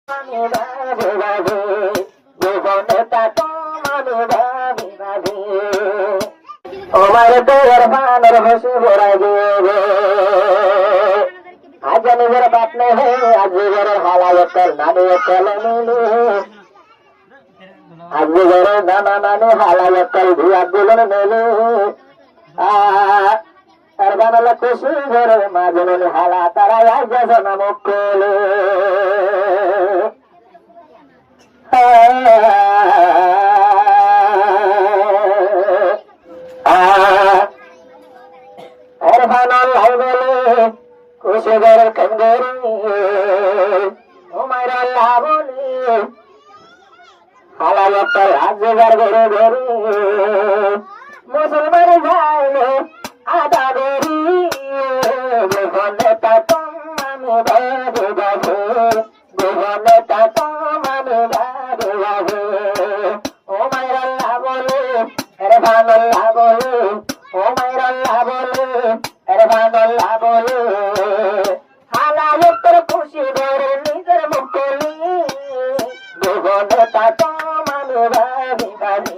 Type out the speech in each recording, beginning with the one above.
আমি ভাবি ভাবি জীবনটা তোমার ভাবি ভাবি আমার তোর বানর বসে ভরা দেবে আজ নিজের বাপ নেই আজ নিজের হালায় কল নানি কল মিলে আজ নিজের নানা নানি হালায় কল ধুয়া গুলোর মেলে আর বানালে খুশি ঘরে মাঝে হালা তারা আজ নাম কোলে আর বানালাই বলে খুশি ঘরের কঙ্গরি তোমার আল্লাহ বলে হালায় কল আজ ঘরে ঘরে মুসলমান যাইলে আদা বেরি জীবনটা আমি ভাবি ভাবি জীবনটা আমি ভাবি ভাবি ও মায়ের আল্লাহ বলে আরে ভাল্লাহ বলে ও মায়ের আল্লাহ বলে আরে ভাল্লাহ বলে হালায় তোর খুশি ধরে নিজের মুখলি জীবনটা আমি ভাবি ভাবি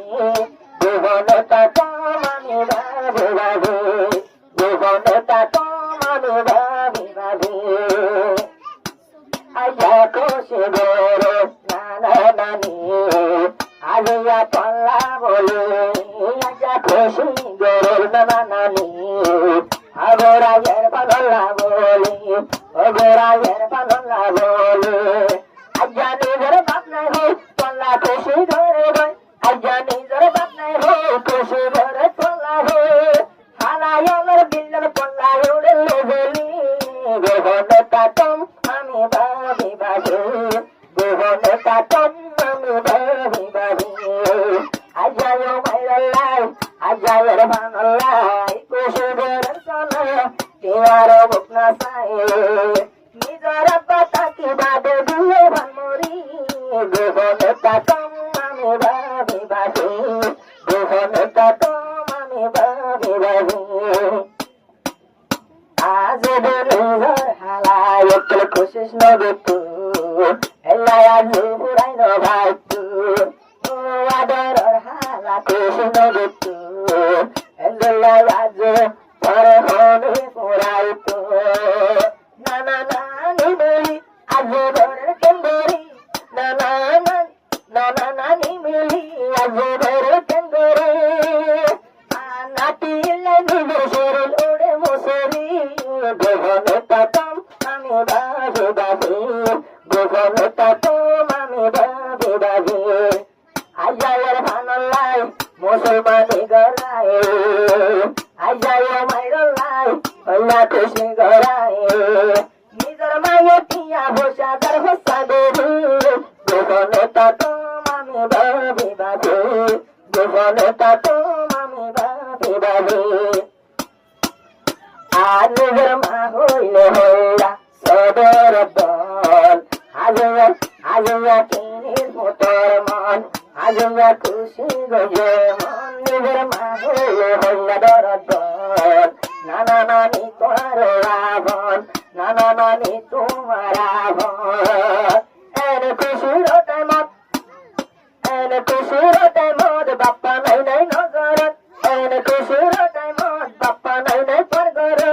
জীবনটা আমি ভাবি ভাবি জীবনটা আমি ভাবি ভাবি আয়া খুশি ধরে নানা নানি আলিয়া পাল্লা বলে আয়া খুশি ধরে নানা নানি আগরায়ের পাল্লা বলে আগরায়ের পাল্লা বলে আয়া নিজের বাপ নাই হো পাল্লা খুশি ধরে ভাই আয়া নিজের বাপ নাই হো খুশি ধরে পাল্লা হো হালায়ালের বিল্লার পাল্লা উড়ে লেগেলি জীবনটা আমি ভাবি ভাবি জীবনটা আমি ভাবি ভাবি আজায় মাইরাল্লাই আজায়ের ভানাল্লাই খুশি ধরে চলে তোমার বুক না চাই নিজের পাতাকে বাদে দিয়ে ভামরি জীবনটা আমি ভাবি ভাবি জীবনটা আমি ভাবি ভাবি আজ বেলুর হালায় একল খুশিস নবে তু এলাই আজ পুরাই ন ভাই তু ও আদর হালা খুশি নবে তু এলাই আজ পরে হনে পুরাই তু নানা নানি মিলি আজ ঘরের কেন্দ্রি নানা নানি মিলি আজ ঘরের কেন্দ্রি নাটি নিজের শরীর ওড়ে মশারি জীবনটা আমি ভাবি ভাবি জীবনটা আমি ভাবি ভাবি আজায়ের ভানাল্লাই মুসলমানি গড়ায় আজায় মাইরাল্লাই আল্লাহ খুশি গড়ায় নিজের মায়ের টিয়া বসা তার হসা দেবী জীবনটা আমি ভাবি ভাবি জীবনটা আমি ভাবি ভাবি আর নিজের মা হইলে হইলা সদর দল আজয়া কিনির মোটর মন আজয়া খুশি গজে মন নিজের মা হইলে হইলা দর দল নানা নানি তোমার রাবণ নানা নানি তোমার রাবণ এন খুশির টাইমত এন খুশির টাইমত বাপ্পা নাই নাই নজরত এন খুশির টাইমত বাপ্পা নাই নাই পরগরে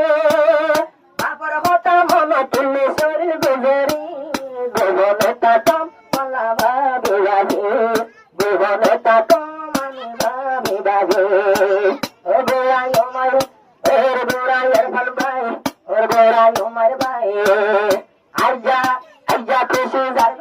বাপর হতা মন তুলি শরীর গুজরি জীবনটা পালা ভাবি ভাবি জীবনটা আমি ভাবি ভাবি ও গোড়াই আমার ওর গোড়াইয়ের ভাল ভাই ওর গোড়াই আমার ভাই আজা খুশি যার